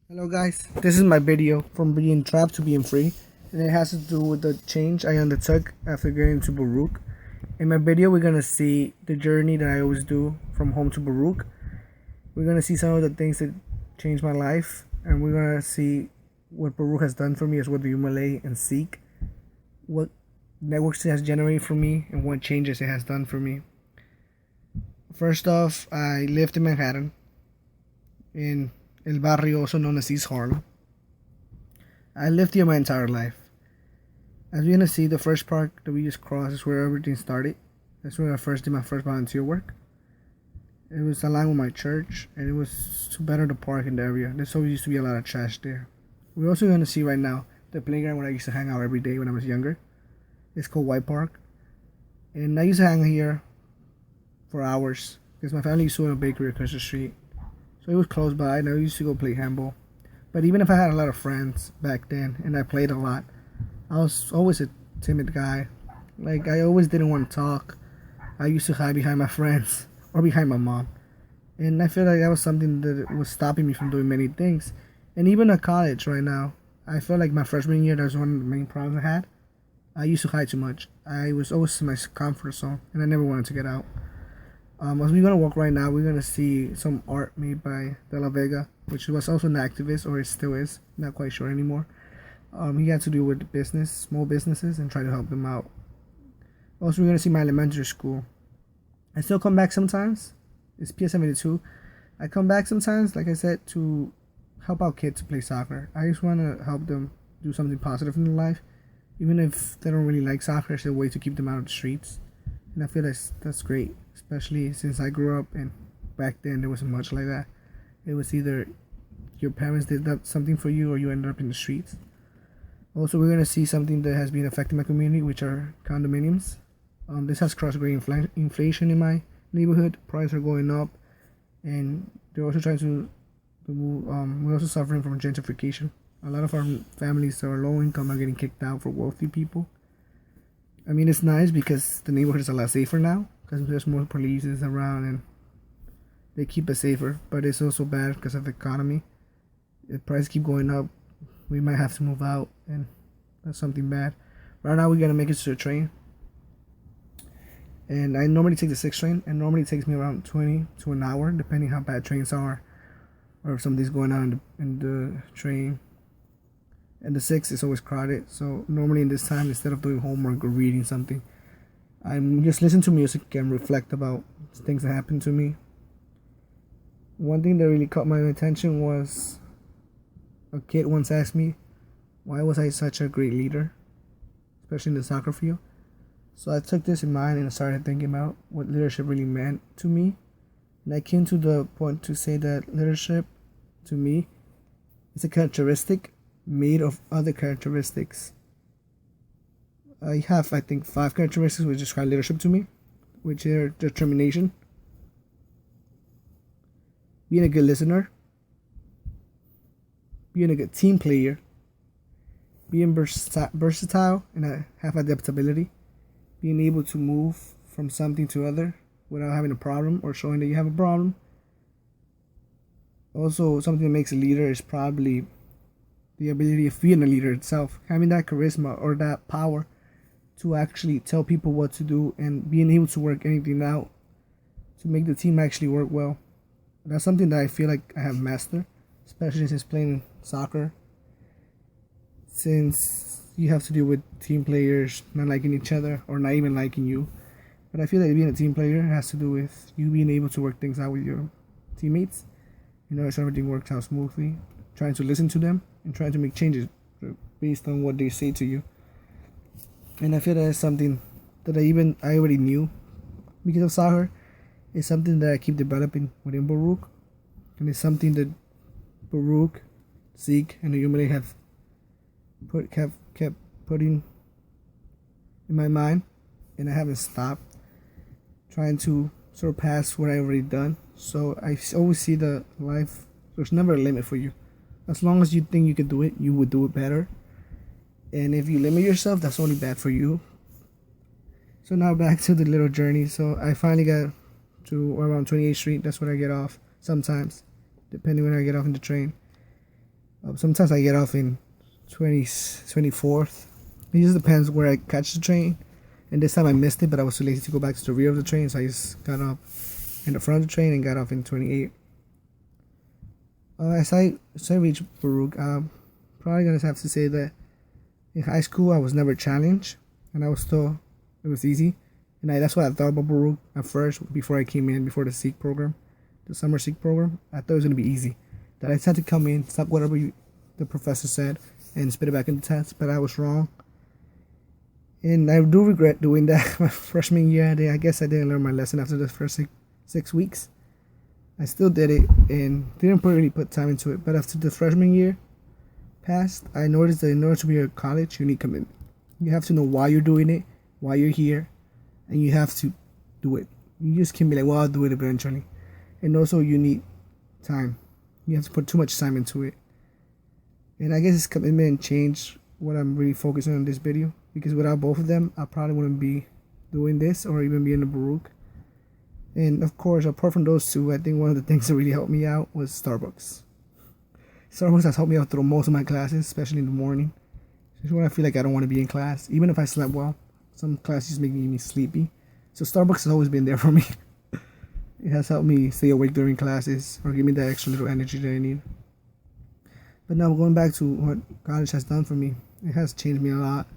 Hello guys, this is my video from being trapped to being free, and it has to do with the change I undertook after getting to Baruch. In my video we're gonna see the journey that I always do from home to Baruch. We're gonna see some of the things that changed my life, and we're gonna see what Baruch has done for me as well the UMLA and Seek, what networks it has generated for me, and what changes it has done for me. First off, I lived in Manhattan, in El Barrio, also known as East Harlem. I lived here my entire life. As we're gonna see, the first park that we just crossed is where everything started. That's where I first did my first volunteer work. It was aligned with my church, and it was to better the park in the area. There's always used to be a lot of trash there. We're also gonna see right now the playground where I used to hang out every day when I was younger. It's called White Park, and I used to hang here for hours because my family used to own a bakery across the street. So it was close by, and I used to go play handball. But even if I had a lot of friends back then, and I played a lot, I was always a timid guy. Like, I always didn't want to talk. I used to hide behind my friends, or behind my mom. And I feel like that was something that was stopping me from doing many things. And even at college right now, I feel like my freshman year, that was one of the main problems I had. I used to hide too much. I was always in my comfort zone, and I never wanted to get out. As we're gonna walk right now, we're gonna see some art made by De La Vega, which was also an activist, or it still is, not quite sure anymore. He had to do with business, small businesses, and try to help them out. Also, we're gonna see my elementary school. I still come back sometimes. It's PS72. I come back sometimes, like I said, to help out kids to play soccer. I just wanna help them do something positive in their life, even if they don't really like soccer. It's a way to keep them out of the streets, and I feel that's great. Especially since I grew up, and back then there wasn't much like that. It was either your parents did something for you, or you ended up in the streets. Also, we're gonna see something that has been affecting my community, which are condominiums. This has crossed great inflation in my neighborhood. Prices are going up, and they're also trying to move. We're also suffering from gentrification. A lot of our families that are low income are getting kicked out for wealthy people. I mean, it's nice because the neighborhood is a lot safer now, because there's more police around and they keep it safer. But it's also bad because of the economy. If prices keep going up, we might have to move out, and that's something bad. Right now, we're gonna make it to the train, and I normally take the 6 train, and normally it takes me around 20 to an hour, depending how bad trains are, or if something's going on in the train. And the 6 is always crowded, so normally in this time, instead of doing homework or reading something, I'm just listening to music and reflect about things that happened to me. One thing that really caught my attention was a kid once asked me, why was I such a great leader, especially in the soccer field? So I took this in mind and I started thinking about what leadership really meant to me. And I came to the point to say that leadership, to me, is a characteristic made of other characteristics. I have, I think, 5 characteristics which describe leadership to me, which are determination, being a good listener, being a good team player, being versatile and have adaptability, being able to move from something to other without having a problem or showing that you have a problem. Also, something that makes a leader is probably the ability of being a leader itself, having that charisma or that power to actually tell people what to do and being able to work anything out to make the team actually work well. That's something that I feel like I have mastered, especially since playing soccer. Since you have to deal with team players not liking each other or not even liking you. But I feel like being a team player has to do with you being able to work things out with your teammates. So everything works out smoothly. Trying to listen to them and trying to make changes based on what they say to you. And I feel that is something that I already knew because of soccer. It's something that I keep developing within Baruch, and it's something that Baruch, Zeke, and the UMLA have kept putting in my mind, and I haven't stopped trying to surpass what I already done. So I always see the life. There's never a limit for you. As long as you think you can do it, you would do it better. And if you limit yourself, that's only bad for you. So now back to the little journey. So I finally got to around 28th Street. That's where I get off sometimes, depending when I get off in the train. Sometimes I get off in 24th. It just depends where I catch the train. And this time I missed it, but I was too lazy to go back to the rear of the train, so I just got up in the front of the train and got off in 28. As I reach Baruch, I'm probably gonna have to say that in high school I was never challenged, and it was easy, and that's what I thought about Baruch at first before I came in, before the SEEK program, the summer SEEK program. I thought it was gonna be easy, that I just had to come in, stop whatever the professor said, and spit it back in the test, but I was wrong. And I do regret doing that my freshman year. I guess I didn't learn my lesson after the first 6 weeks. I still did it and didn't really put time into it. But after the freshman year passed, I noticed that in order to be at college, you need commitment. You have to know why you're doing it, why you're here, and you have to do it. You just can't be like, well, I'll do it eventually. And also, you need time. You have to put too much time into it. And I guess this commitment changed what I'm really focusing on in this video, because without both of them, I probably wouldn't be doing this or even be in the Baruch. And of course, apart from those two, I think one of the things that really helped me out was Starbucks. Starbucks has helped me out through most of my classes, especially in the morning. Especially when I feel like I don't want to be in class, even if I slept well. Some classes make me sleepy. So Starbucks has always been there for me. It has helped me stay awake during classes or give me that extra little energy that I need. But now going back to what college has done for me, it has changed me a lot.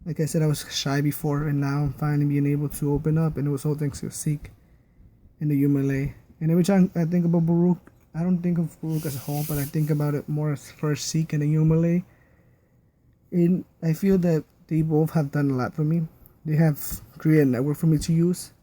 Like I said, I was shy before, and now I'm finally being able to open up, and it was all thanks to SEEK and the UMLA. And every time I think about Baruch, I don't think of Baruch as a whole, but I think about it more as first SEEK and the UMLA. And I feel that they both have done a lot for me. They have created a network for me to use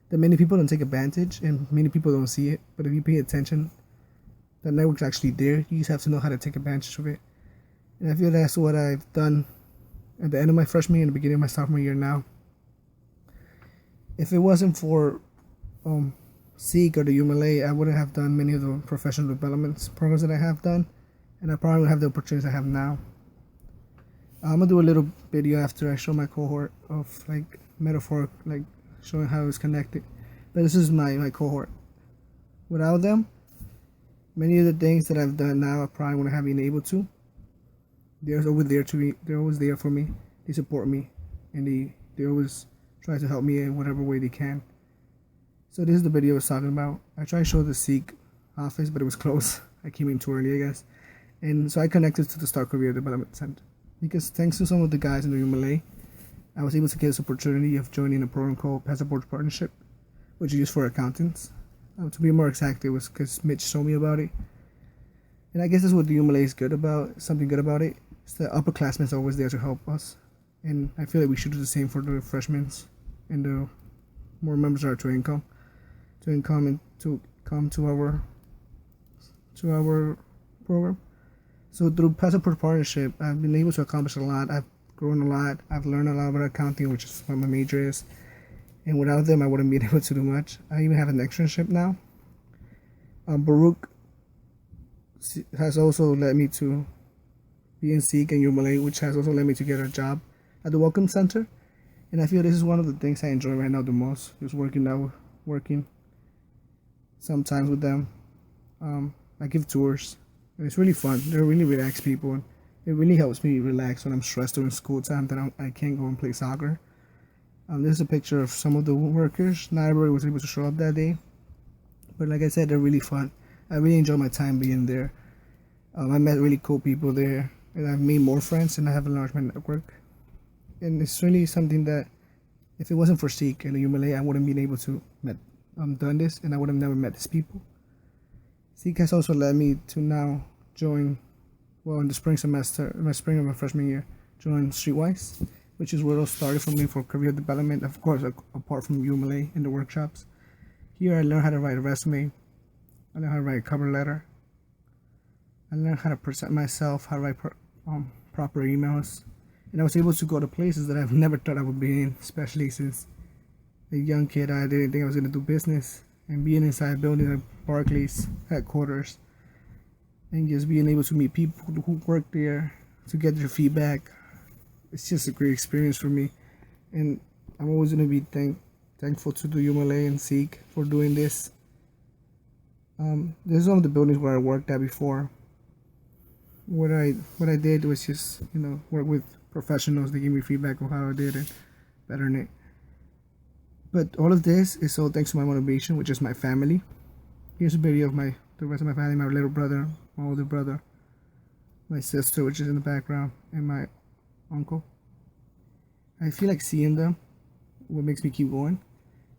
that many people don't take advantage, and many people don't see it. But if you pay attention, the network's actually there. You just have to know how to take advantage of it. And I feel that's what I've done at the end of my freshman year and the beginning of my sophomore year now. If it wasn't for SEEK or the UMLA, I wouldn't have done many of the professional development programs that I have done, and I probably would have the opportunities I have now. I'm gonna do a little video after I show my cohort of like metaphor, like showing how it's connected. But this is my cohort. Without them, many of the things that I've done now I probably wouldn't have been able to. They're always there to me. They're always there for me. They support me, and they always try to help me in whatever way they can. So this is the video I was talking about. I tried to show the SEEK office, but it was closed. I came in too early, I guess. And so I connected to the Star Career Development Center, because thanks to some of the guys in the UMLA, I was able to get this opportunity of joining a program called Passport Partnership, which is used for accountants. To be more exact, it was because Mitch told me about it. And I guess that's what the UMLA is good about, something good about it. It's the upperclassmen are always there to help us. And I feel like we should do the same for the freshmen and the more members are to come and to come to our program. So through Passport Partnership, I've been able to accomplish a lot. I've grown a lot. I've learned a lot about accounting, which is what my major is. And without them, I wouldn't be able to do much. I even have an externship now. Baruch has also led me to be in SEEK and UMLA, which has also led me to get a job at the Welcome Center. And I feel this is one of the things I enjoy right now the most, is working sometimes with them. I give tours, and it's really fun. They're really relaxed people, and it really helps me relax when I'm stressed during school time that I can't go and play soccer. This is a picture of some of the workers. Not everybody was able to show up that day, but like I said, they're really fun. I really enjoy my time being there. I met really cool people there, and I've made more friends, and I have enlarged my network. And it's really something that, if it wasn't for SEEK and the UMLA, I wouldn't been able to done this, and I would have never met these people. SEEK has also led me to now join, well, in the spring semester, my spring of my freshman year, join Streetwise, which is where it all started for me for career development, of course, apart from UMLA and the workshops. Here I learned how to write a resume, I learned how to write a cover letter, I learned how to present myself, how to write proper emails, and I was able to go to places that I've never thought I would be in, especially since a young kid. I didn't think I was going to do business, and being inside a building at Barclays headquarters and just being able to meet people who work there, to get their feedback, it's just a great experience for me. And I'm always going to be thankful to the UMLA and SEEK for doing this. This is one of the buildings where I worked at before. what I did was just, work with professionals. They give me feedback of how I did and better it. But all of this is all thanks to my motivation, which is my family. Here's a video of the rest of my family: my little brother, my older brother, my sister, which is in the background, and my uncle. I feel like seeing them what makes me keep going.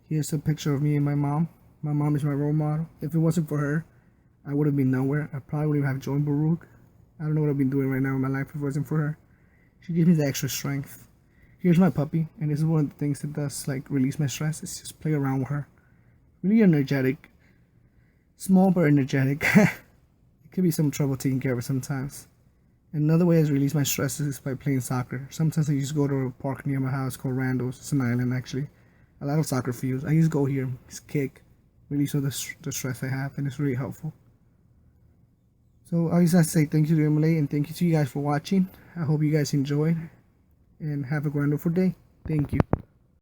Here's a picture of me and my mom. My mom is my role model. If it wasn't for her, I would have been nowhere. I probably wouldn't have joined Baruch. I don't know what I've been doing right now in my life if it wasn't for her. She gives me the extra strength. Here's my puppy, and this is one of the things that does like release my stress. It's just play around with her. Really energetic. Small but energetic. It could be some trouble taking care of her sometimes. Another way I release my stress is by playing soccer. Sometimes I just go to a park near my house called Randall's. It's an island actually. A lot of soccer fields. I just go here, just kick, release all the stress I have, and it's really helpful. So I just have to say thank you to UMLA and thank you to you guys for watching. I hope you guys enjoyed and have a wonderful day. Thank you.